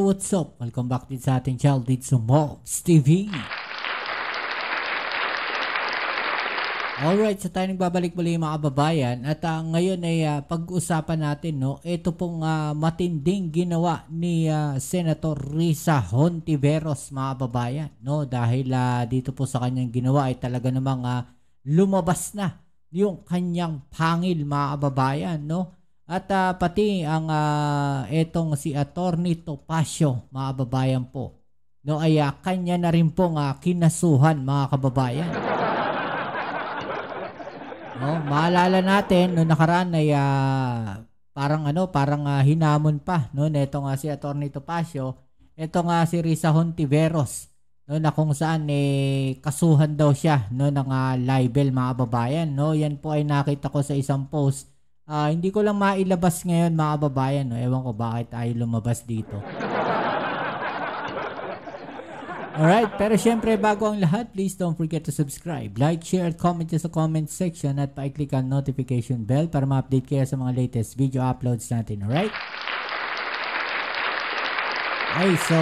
what's up? Welcome back din sa ating channel dito sa Mobs TV. Alright, so tayo nagbabalik muli mga kababayan. At ngayon ay pag-usapan natin, no, ito pong matinding ginawa ni Senator Risa Hontiveros mga kababayan. No? Dahil dito po sa kanyang ginawa ay talaga namang lumabas na yung kanyang pangil mga kababayan. No? At pati ang etong si Attorney Topacio, mga kababayan po, no, ay kanya na rin pong kinasuhan mga kababayan. No, maalala natin no nakaraan ay parang hinamon pa no nito nga si Attorney Topacio, ito nga si Risa Hontiveros, no, na kung saan kasuhan daw siya no ng libel mga kababayan. No, yan po ay nakita ko sa isang post. Hindi ko lang mailabas ngayon mga kababayan. No? Ewan ko bakit ayaw lumabas dito. Alright, pero syempre bago ang lahat, please don't forget to subscribe, like, share, at comment sa comment section at pa-click ang notification bell para ma-update kayo sa mga latest video uploads natin. Alright? Okay, so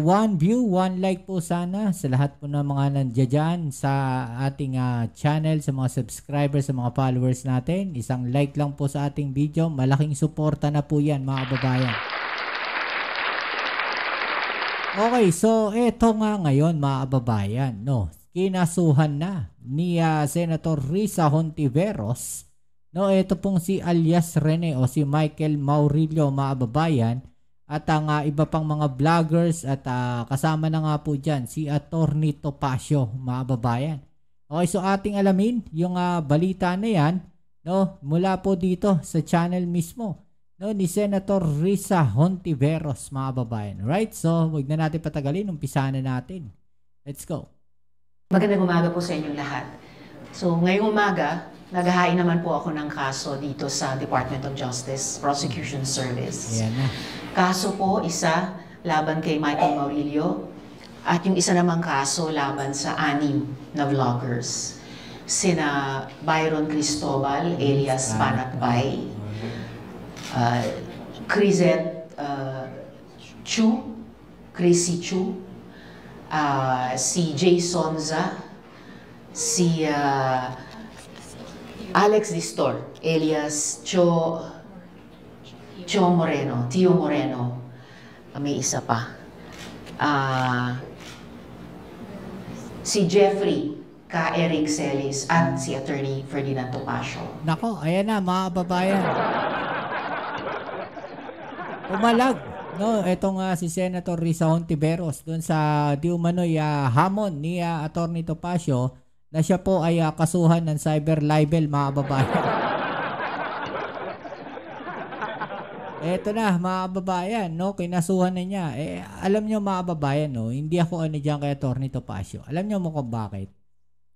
1 view, 1 like po sana sa lahat po ng mga nandiyan sa ating channel, sa mga subscribers, sa mga followers natin. Isang like lang po sa ating video, malaking suporta na po yan mga kababayan. Okay, so eto nga ngayon mga kababayan, no, kinasuhan na ni Senator Risa Hontiveros, no, eto pong si alias Rene o si Michael Maurilio mga kababayan. At ang iba pang mga vloggers at kasama na nga po dyan si Attorney Topacio mga kababayan. Okay, so ating alamin yung balita na yan, no, mula po dito sa channel mismo, no, ni Senator Risa Hontiveros mga kababayan. Right, so huwag na natin patagalin, umpisa na natin. Let's go. Magandang umaga po sa inyong lahat. So ngayong umaga, naghahain naman po ako ng kaso dito sa Department of Justice Prosecution Service. Ayan na. Kaso po, isa laban kay Michael Maurilio at yung isa namang kaso laban sa 6 na vloggers. Sina Byron Cristobal, alias Panakbay, Crizette Chu, Chrissy Chu, si Jay Sonza, si Alex Distor, alias Tio Moreno. May isa pa. Si Jeffrey K. Eric Celis at si Attorney Ferdinand Topacio. Nako, ayan na mga kababayan. Umalag, no, etong si Senator Risa Hontiveros doon sa di umano'y hamon ni Attorney Topacio na siya po ay kasuhan ng cyber libel mga kababayan. Eto na mga kababayan, no, kinasuhan na niya. Alam niyo mga kababayan, no, hindi ako diyan kay Attorney Topacio. Alam niyo mo kung bakit?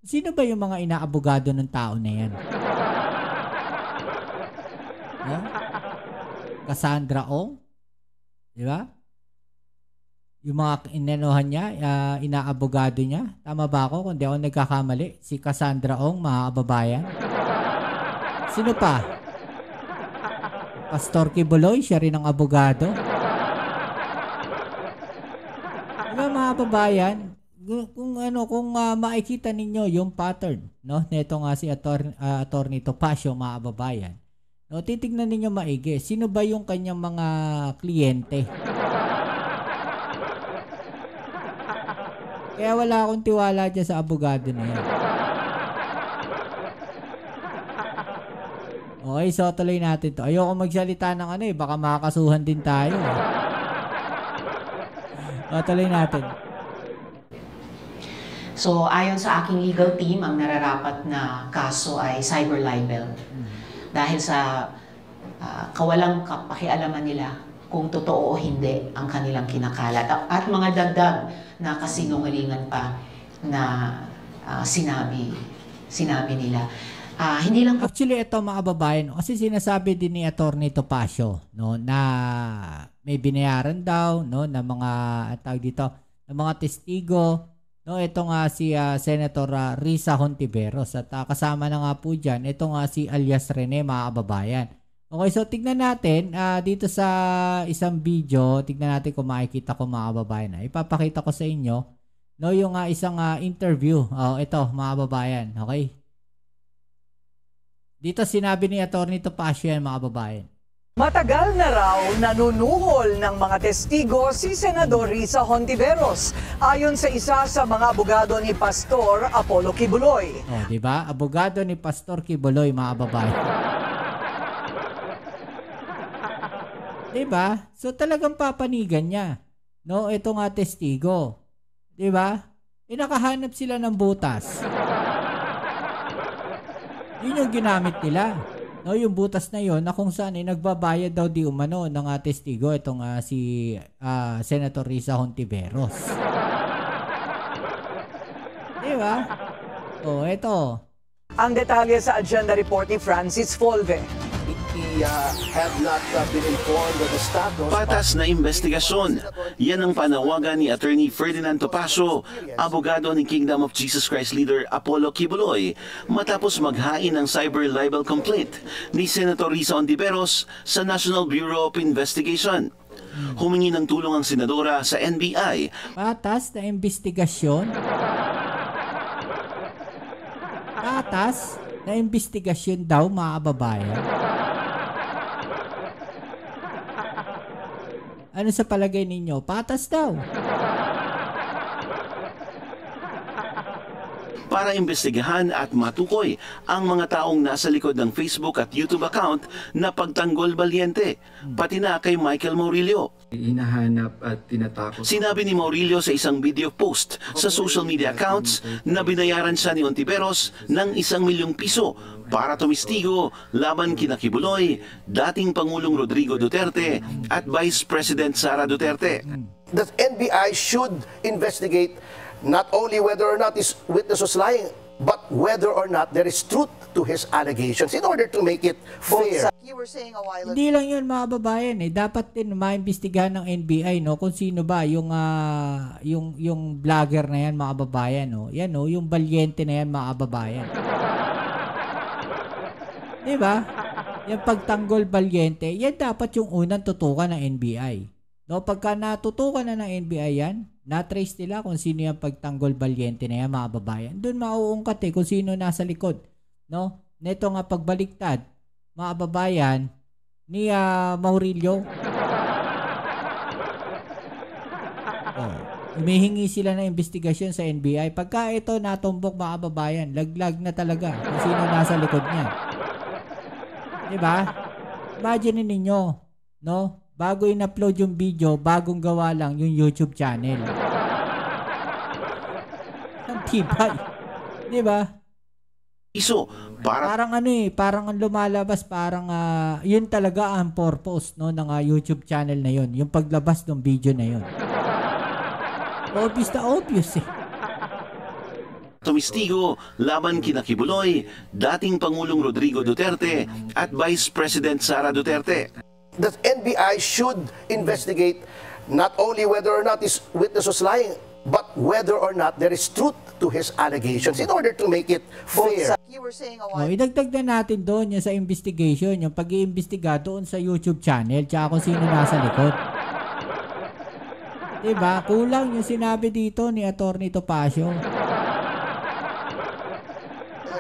Sino ba yung mga inaabogado ng tao na yan? No? Cassandra Ong? Di ba? Yung mga inanuhan niya, inaabogado niya. Tama ba ako? Kung di ako nagkakamali, si Cassandra Ong, mga kababayan. Sino pa? Pastor Kibuloy, siya rin ang abogado. Diba mga kababayan, kung makikita ninyo yung pattern, no, nito nga si Attorney Topacio mga kababayan, no, titignan ninyo maigi, sino ba yung kanyang mga kliyente? Kaya wala akong tiwala dyan sa abogado na yan. Okay, so tuloy natin to. Ayoko magsalita ng baka makakasuhan din tayo. Tuloy natin. So ayon sa aking legal team, ang nararapat na kaso ay cyber libel. Dahil sa kawalang pakialaman nila kung totoo o hindi ang kanilang kinakalat. At mga dagdag na kasinungalingan pa na sinabi nila. Hindi lang actually ito mga kababayan, kasi sinasabi din ni Attorney Topacio, no, na may binayaran daw, no, na mga tawag dito, ng mga testigo, no, ito nga si Senator Risa Hontiveros at kasama na nga po diyan ito nga si alias Rene mga kababayan. Okay, so tignan natin dito sa isang video, tignan natin kung makikita ko mga kababayan. Ipapakita ko sa inyo no yung isang interview. Ito mga kababayan, okay? Dito sinabi ni Atty. Topacio yan mga kababayan. Matagal na raw nanunuhol ng mga testigo si Senador Risa Hontiveros ayon sa isa sa mga abogado ni Pastor Apollo Kibuloy. Di ba? Abogado ni Pastor Kibuloy mga kababayan. Diba? So talagang papanigan niya. No, ito nga testigo. Diba? Nakahanap sila ng butas. Yun yung ginamit nila. No, yung butas na yon na kung saan nagbabayad daw di umano ng testigo itong si Senator Risa Hontiveros. Diba? Ito. Ang detalye sa agenda report ni Francis Folve. Have not been informed of the status. Patas na investigasyon. Yan ang panawagan ni Attorney Ferdinand Topacio, abogado ni Kingdom of Jesus Christ leader Apollo Kibuloy, matapos maghain ng cyber libel complaint ni Senator Risa Hontiveros sa National Bureau of Investigation. Humingi ng tulong ang senadora sa NBI. Patas na investigasyon? Patas na investigasyon daw mga kababayan? Ano sa palagay ninyo? Patas daw. Para imbestigahan at matukoy ang mga taong nasa likod ng Facebook at YouTube account na pagtanggol Valiente, pati na kay Michael Maurilio. Hinahanap at tinatakot. Sinabi ni Maurilio sa isang video post sa social media accounts na binayaran siya ni Hontiveros ng 1 milyong piso para tumistigo laban kina Kibuloy, dating Pangulong Rodrigo Duterte at Vice President Sara Duterte. The NBI should investigate not only whether or not his witness was lying, but whether or not there is truth to his allegations in order to make it fair. You were saying a while ago. Hindi lang yun mga babayan Dapat din maimbestigahan ng NBI kung sino ba yung vlogger na yan mga babayan Yan yung Valiente na yan mga babayan. Diba? Yung pagtanggol Valiente, yan dapat yung unang tutukan ng NBI. Pagka natutukan na ng NBI yan, na-trace nila kung sino yung pagtanggol Valiente na yan mga babayan. Doon mauungkat kung sino nasa likod. Neto nga pagbaliktad, mga babayan, ni Maurilio. Humihingi sila ng investigasyon sa NBI. Pagka ito natumbok mga babayan, laglag na talaga kung sino nasa likod niya. Diba? Imagine ninyo, bago in-upload yung video, bagong gawa lang yung YouTube channel. Ang tibay. Diba? Parang parang ang lumalabas, parang yun talaga ang purpose ng YouTube channel na yun. Yung paglabas ng video na yun. Obvious na obvious Tumistigo laban kina Kibuloy, dating Pangulong Rodrigo Duterte at Vice President Sara Duterte. The NBI should investigate not only whether or not his witness was lying, but whether or not there is truth to his allegations in order to make it fair. You were saying a while idagdag na natin doon yung sa investigation, yung pag-iimbestiga doon sa YouTube channel tsaka kung sino nasa likod. Diba? Kulang yung sinabi dito ni Atty. Topacio.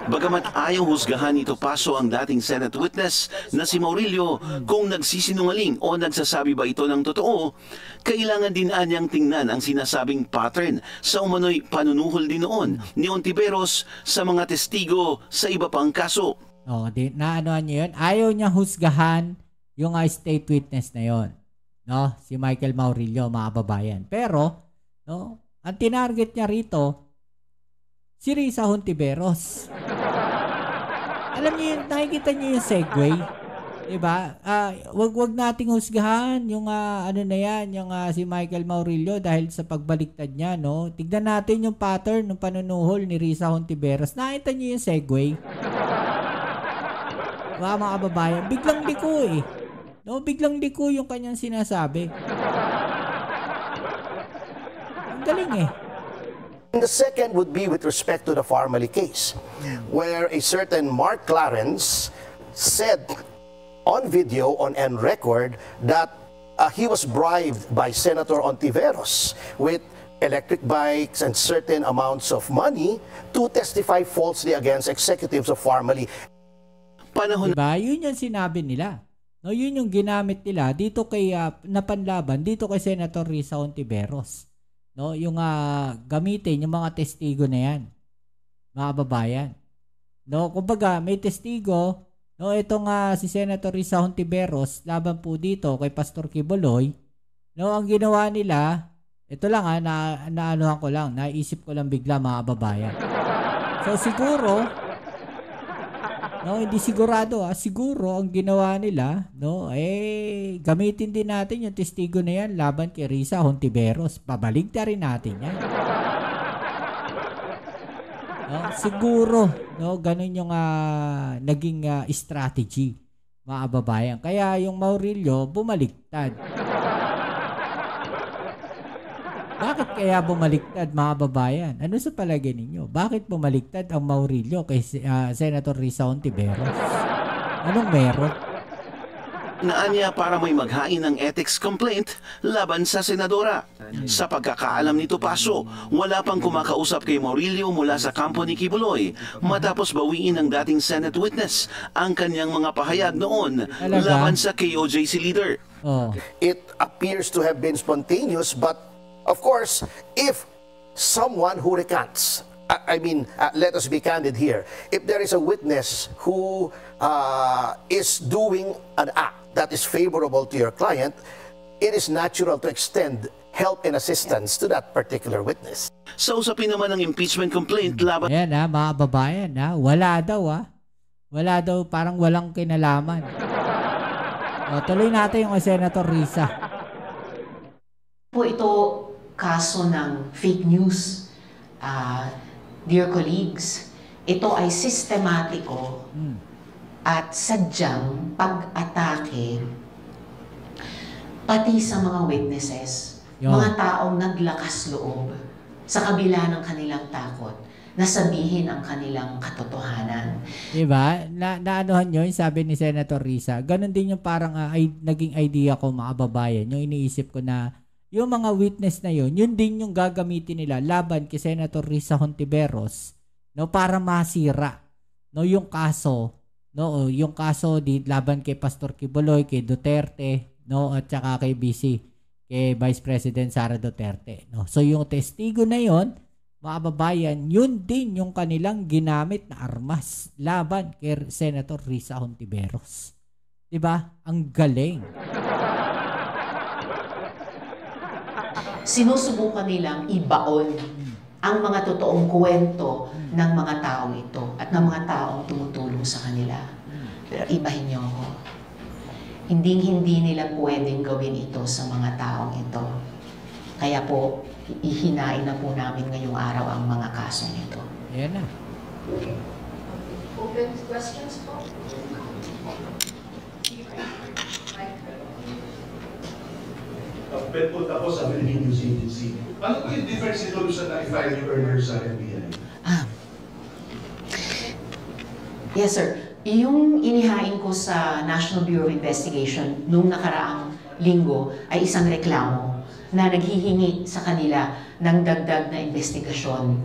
Bagamat ayaw husgahan ni Topacio ang dating Senate witness na si Maurilio kung nagsisinungaling o nagsasabi ba ito ng totoo, kailangan din anyang tingnan ang sinasabing pattern sa umano'y panunuhol din noon ni Hontiveros sa mga testigo sa iba pang kaso. Naanoan niyo yun? Ayaw niya husgahan yung state witness na yon, si Michael Maurilio, mga babayan. Pero, ang tinarget niya rito, si Risa Hontiveros. Alam niyo yun, nakikita niyo yung segue. Diba? Wag nating husgahan yung yung si Michael Maurilio dahil sa pagbaliktad niya, Tignan natin yung pattern ng panunuhol ni Risa Hontiveros. Nakita niyo yung segue. Mga kababayan, biglang liko biglang liko yung kanyang sinasabi. Ang galing And the second would be with respect to the Farmally case, where a certain Mark Clarence said on video, on record, that he was bribed by Senator Ontiveros with electric bikes and certain amounts of money to testify falsely against executives of Pharmally. Panahon Diba? Yun yung sinabi nila. No, yun yung ginamit nila dito kay napanlaban dito kay Senator Risa Hontiveros. No, yung gamitin yung mga testigo na yan. Mga babayan. No, kumbaga may testigo, no, itong si Senator Risa Hontiveros laban po dito kay Pastor Kibuloy. No, ang ginawa nila, ito lang naanuhan ko lang, naisip ko lang bigla mga babayan. So siguro, no, hindi sigurado siguro ang ginawa nila, no, gamitin din natin yung testigo na yan laban kay Risa Hontiveros. Pabaligtarin natin yan. No, siguro, no, ganun yung naging strategy mga babayan. Kaya yung Maurilio bumaliktad. Bakit kaya bumaliktad mga babayan? Ano sa palagay ninyo? Bakit bumaliktad ang Maurilio kay Senator Risa Hontiveros? Anong meron? naanya para may maghain ng ethics complaint laban sa senadora. Sa pagkakaalam ni Topacio, wala pang kumakausap kay Maurilio mula sa kampo ni Kibuloy matapos bawiin ng dating Senate witness ang kanyang mga pahayag noon laban sa KOJC leader. It appears to have been spontaneous, but of course, if someone who recants, let us be candid here. If there is a witness who is doing an act that is favorable to your client, it is natural to extend help and assistance to that particular witness. Sa usapin naman ng impeachment complaint laban... Ayan mga babayan wala daw Wala daw, parang walang kinalaman. Tuloy natin yung Senator Risa. Po ito kaso ng fake news. Dear colleagues, ito ay sistematiko at sadyang pag-atake pati sa mga witnesses, mga taong naglakas loob sa kabila ng kanilang takot na sabihin ang kanilang katotohanan. Diba? Naanuhan nyo yung sabi ni Senator Risa. Ganon din yung parang naging idea ko mga babayan. Yung iniisip ko na yung mga witness na yun din yung gagamitin nila laban kay Senator Risa Hontiveros, para masira yung kaso, yung kaso laban kay Pastor Kibuloy, kay Duterte, at saka kay kay Vice President Sara Duterte. So yung testigo na yun, mga babayan, yun din yung kanilang ginamit na armas laban kay Senator Risa Hontiveros. Diba? Ang galing. Sinusubukan nilang ibaon ang mga totoong kwento ng mga taong ito at ng mga taong tumutulong sa kanila. Pero ibahin niyo ako. Hindi nila pwedeng gawin ito sa mga taong ito. Kaya po, ihinain na po namin ngayong araw ang mga kasong ito. Ayan na. Open questions po? Ben po tapos sa Philippine News Agency. Ano po yung difference nito sa na-file niyo earlier sa NBI? Yes, sir. Yung inihain ko sa National Bureau of Investigation nung nakaraang linggo ay isang reklamo na naghihingi sa kanila ng dagdag na investigasyon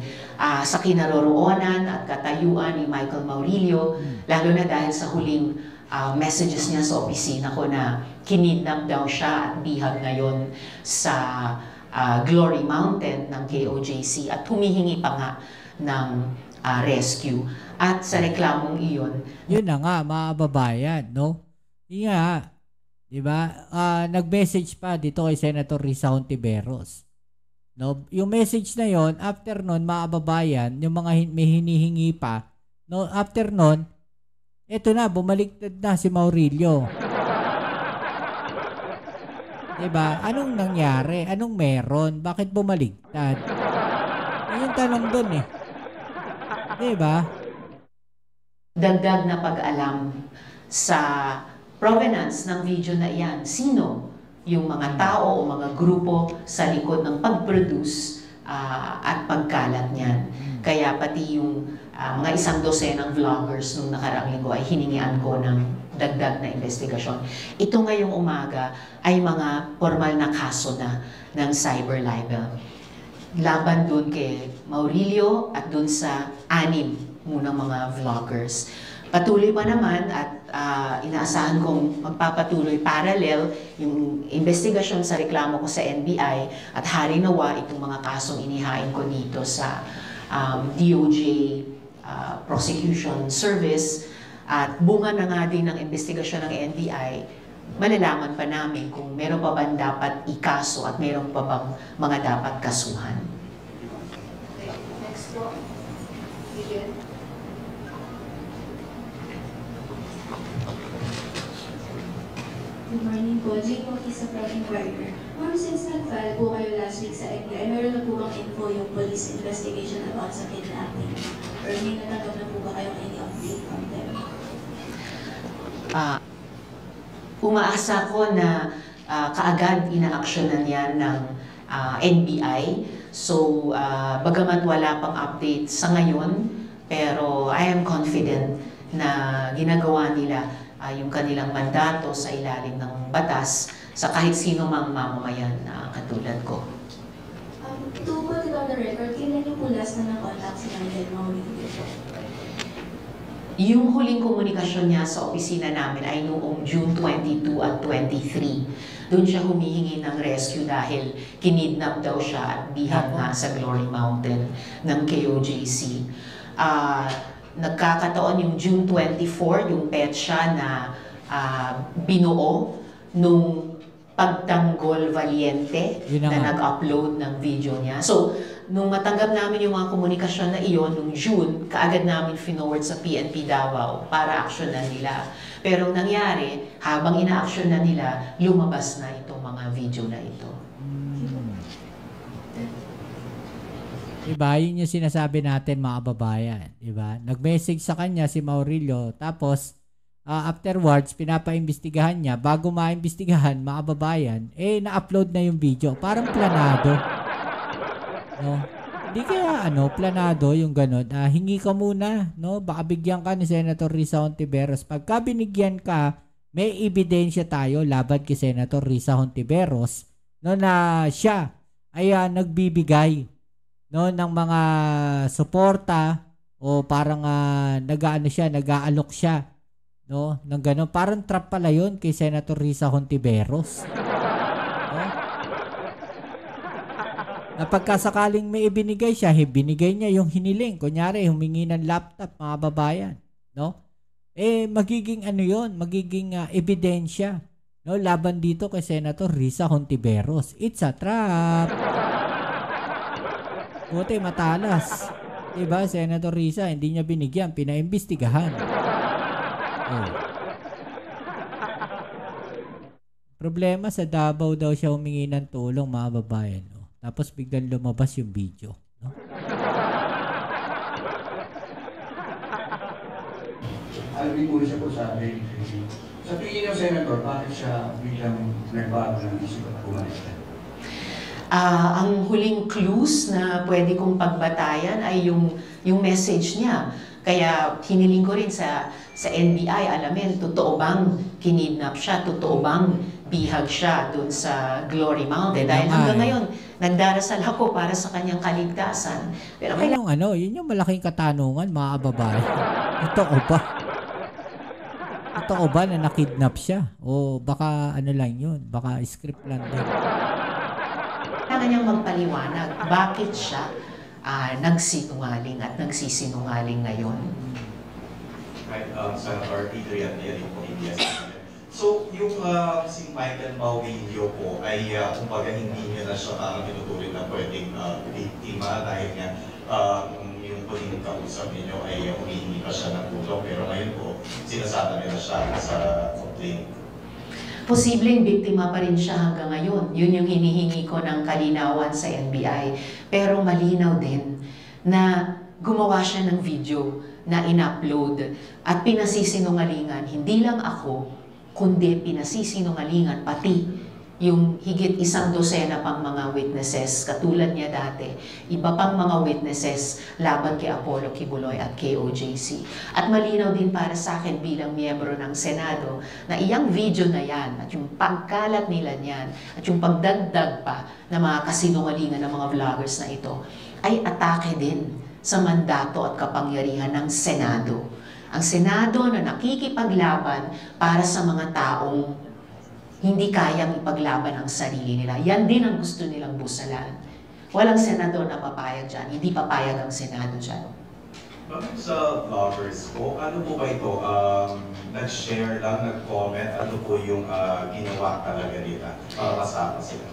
sa kinaroroonan at katayuan ni Michael Maurilio, lalo na dahil sa huling messages niya sa opisina ko na kinidnap daw siya at bihag ngayon sa Glory Mountain ng KOJC at humihingi pa nga ng rescue. At sa reklamong iyon, yun na nga mga babayan, Yun nga, diba? Nag-message pa dito kay Senator Risa Hontiveros. Yung message na yon, after nun, mga babayan, yung mga may hinihingi pa, after nun, eto na, bumaliktad na si Maurilio. Diba? Anong nangyari? Anong meron? Bakit bumaliktad? Yung tanong dun Diba? dagdag na pag-alam sa provenance ng video na iyan. Sino yung mga tao o mga grupo sa likod ng pag-produce at pagkalat niyan. Kaya pati yung mga 100 ng vloggers nung nakaraang linggo ay hiningian ko ng dagdag na investigasyon. Ito ngayong umaga ay mga formal na kaso na ng cyber libel. Laban dun kay Maurilio at dun sa 6 munang mga vloggers. Patuloy pa naman at inaasahan kong magpapatuloy parallel yung investigasyon sa reklamo ko sa NBI at hari nawa itong mga kasong inihain ko dito sa DOJ Prosecution Service at bunga na nga din ng investigasyon ng NBI, malalaman pa namin kung meron pa bang dapat ikaso at meron pa bang mga dapat kasuhan. Next po. Miguel. Good morning po. Jane Bautista from Inquirer. Ma'am, since nag-file po kayo last week sa NBI, meron na po bang info yung police investigation about sa kidnapping? Or may natanggap na po ba kayong any update from them? Umaasa ko na kaagad inaaksyonan yan ng NBI. So, bagamat wala pang update sa ngayon, pero I am confident na ginagawa nila yung kanilang mandato sa ilalim ng batas sa kahit sino mang mamamayan na katulad ko. To put it on the record, kailan niyo po last na na-contact si Nigel Maurilio? Yung huling komunikasyon niya sa opisina namin ay noong June 22 at 23. Doon siya humihingi ng rescue dahil kinidnap daw siya at bihag nga sa Glory Mountain ng KOJC. Nagkakataon yung June 24, yung petsa na binuo nung Pagtanggol Valiente na nag-upload ng video niya. So, nung matanggap namin yung mga komunikasyon na iyon, nung June, kaagad namin finoward sa PNP Davao para aksyonan nila. Pero nangyari, habang ina-aksyonan nila, lumabas na itong mga video na ito. Diba? Yun yung sinasabi natin mga kababayan. Diba? Nag-message sa kanya si Maurilio. Tapos, afterwards, pinapaimbestigahan niya. Bago maimbestigahan, mga kababayan, na-upload na yung video. Parang planado. No? Hindi kaya, planado yung ganun. Hingi ka muna. No? Baka bigyan ka ni Senator Risa Hontiveros. Pagka binigyan ka, may ebidensya tayo laban kay Senator Risa Hontiveros, no, na siya ay nagbibigay, no, ng mga suporta o parang nag-aalok siya, no, ng gano'n. Parang trap pala yun kay Senator Risa Hontiveros. No? Na pagkasakaling may ibinigay siya, binigay niya yung hiniling. Kunyari, humingi ng laptop, mga babayan. No? Magiging yun, magiging ebidensya, no, laban dito kay Senator Risa Hontiveros. It's a trap. Buti matalas. Diba, Senator Risa, hindi niya binigyan, pinaimbestigahan. Problema, sa Davao daw siya humingi ng tulong, mga babayan. No? Tapos biglang lumabas yung video. No? Alvin po siya po sa akin. Sa tingin niyo, Senator, bakit siya biglang nagbago ng isip at pumalit? Ang huling clues na pwede kong pagbatayan ay yung message niya. Kaya hiniling ko rin sa NBI, alamin, totoo bang kinidnap siya? Totoo bang bihag siya doon sa Glory Mountain? Dahil hanggang ngayon, nagdarasal ako para sa kanyang kaligtasan. Pero yun yung malaking katanungan, mga kababayan. Totoo ba? Totoo ba na nakidnap siya? O baka lang yun? Baka script lang din. Kailangan niyang magpaliwanag bakit siya nagsinungaling at nagsisinungaling ngayon. Right, Senator Peter Yan po, ABS. So, yung si Michael Maurilio po ay kumbaga hindi niya na siya tinutuloy na pwedeng biktima dahil nga yung huling kausap ninyo ay humihingi pa siya ng tulong, pero ngayon po sinasada nila siya sa complaint. Posibleng biktima pa rin siya hanggang ngayon. Yun yung hinihingi ko ng kalinawan sa NBI. Pero malinaw din na gumawa siya ng video na in-upload at pinasisinungalingan, hindi lang ako, kundi pinasisinungalingan pati yung higit 100 pang mga witnesses, katulad niya dati, iba pang mga witnesses laban kay Apollo Kibuloy at kay OJC. At malinaw din para sa akin bilang miyembro ng Senado na iyang video na yan at yung pagkalat nila niyan at yung pagdagdag pa ng mga kasinungalingan ng mga vloggers na ito ay atake din sa mandato at kapangyarihan ng Senado. Ang Senado na nakikipaglaban para sa mga taong hindi kayang ipaglaban ang sarili nila. Yan din ang gusto nilang busalan. Walang senador na papayag dyan. Hindi papayag ang Senado dyan. Bakit sa vloggers po, ano po ba ito? Nag-share lang, nag-comment, ano po yung ginawa talaga nila para masama sila?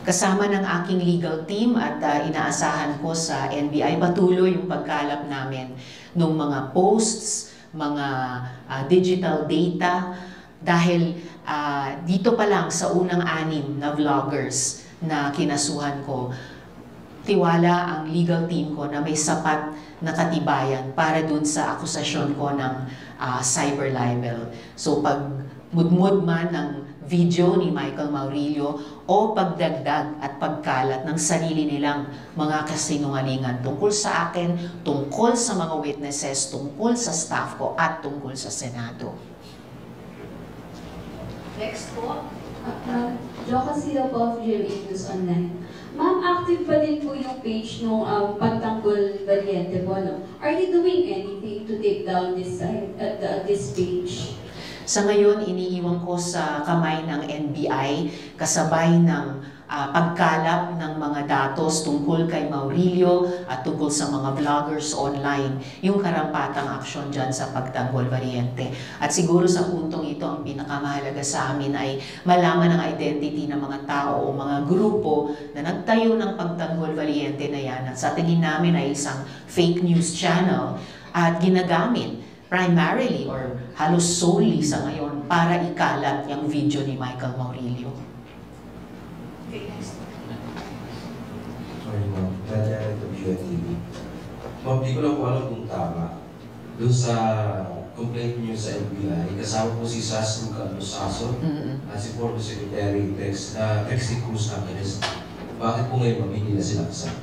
Kasama ng aking legal team at inaasahan ko sa NBI, patuloy yung pagkalap namin ng mga posts, mga digital data, dahil dito pa lang sa unang 6 na vloggers na kinasuhan ko, tiwala ang legal team ko na may sapat na katibayan para dun sa akusasyon ko ng cyber libel. So pag mudmud man ng video ni Michael Maurilio o pagdagdag at pagkalat ng sarili nilang mga kasinungalingan tungkol sa akin, tungkol sa mga witnesses, tungkol sa staff ko at tungkol sa Senado. Next po, Jo Casilla po of GMA News Online. Ma'am, active pa din po yung page ng Pagtanggol Valiente po, no? Are you doing anything to take down this site at this page? Sa ngayon, iniiwan ko sa kamay ng NBI kasabay ng pagkalap ng mga datos tungkol kay Maurilio at tungkol sa mga vloggers online, yung karampatang aksyon dyan sa Pagtanggol Valiente. At siguro sa puntong ito, ang pinakamahalaga sa amin ay malaman ang identity ng mga tao o mga grupo na nagtayo ng Pagtanggol Valiente na yan. At sa tingin namin ay isang fake news channel at ginagamit primarily or halos solely sa ngayon para ikalat yung video ni Michael Maurilio. Okay, next. Sorry ma'am, Daniel ito TV. Ma'am, di ko lang po alam kung tama. Doon sa complaint niyo sa NBI, kasama po si Sas Lucasaso at si former Secretary Texie Cruz Angeles. Bakit po ngayon ma'am hindi na sila kasama?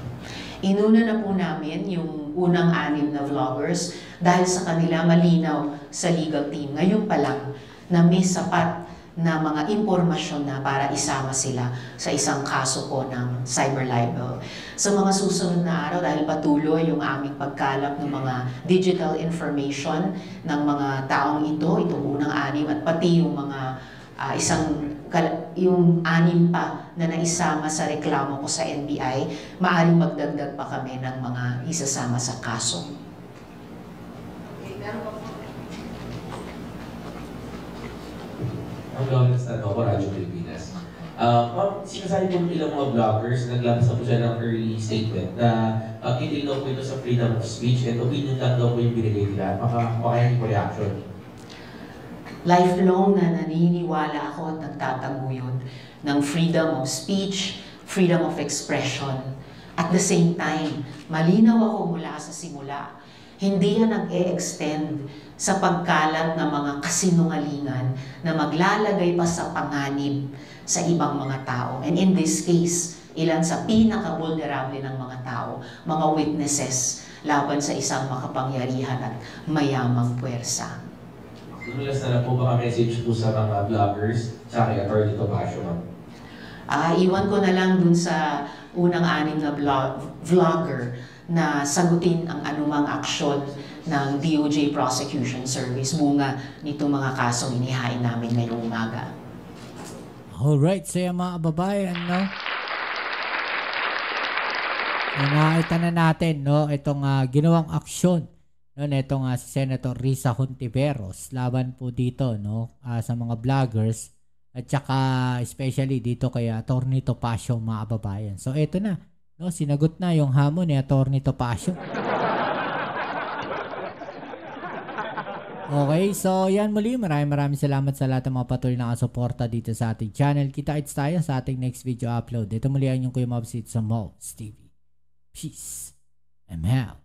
Inuna na po namin yung unang 6 na vloggers dahil sa kanila malinaw sa legal team. Ngayon pa lang na may sapat na mga impormasyon na para isama sila sa isang kaso po ng cyber libel. Sa mga susunod na araw, dahil patuloy yung aming pagkalap ng mga digital information ng mga taong ito, itong unang 6 at pati yung mga yung 6 pa na naisama sa reklamo ko sa NBI, maaaring magdagdag pa kami ng mga isasama sa kaso. Okay, meron pa po. Ang Lawrence na ako, Radyo Pilipinas. Ma'am, sinasabi po ng ilang mga vloggers, naglabas na po siya ng early statement na hindi daw po ito sa freedom of speech at opinion lang daw po yung binigay nila. Makahin po reaction. Lifelong na naniniwala ako at nagtataguyod ng freedom of speech, freedom of expression. At the same time, malinaw ako mula sa simula. Hindi yan nag-e-extend sa pagkalat ng mga kasinungalingan na maglalagay pa sa panganib sa ibang mga tao. And in this case, ilan sa pinaka-vulnerable ng mga tao, mga witnesses laban sa isang makapangyarihan at mayamang puwersa. Dulas na lang po baka message po sa mga vloggers sa aking Atty. Topacio, ma'am. Iwan ko na lang dun sa unang 6 na vlogger na sagutin ang anumang aksyon ng DOJ Prosecution Service bunga nitong mga kasong inihain namin ngayong umaga. Alright, so yung mga kababayan, no? So, nakita na natin, no? Itong ginawang aksyon, no? Itong si Senator Risa Hontiveros, laban po dito, no? Sa mga vloggers, at saka especially dito kay Atty. Topacio, mga kababayan. So, ito na. No, sinagot na yung hamon ni Atty. Topacio. Okay, so yan muli. Maraming salamat sa lahat ng mga patuloy na kasuporta dito sa ating channel. Kita-kits tayo sa ating next video upload. Ito muli ang inyong Kuya Mobs sa Mobs TV. Peace. I'm out.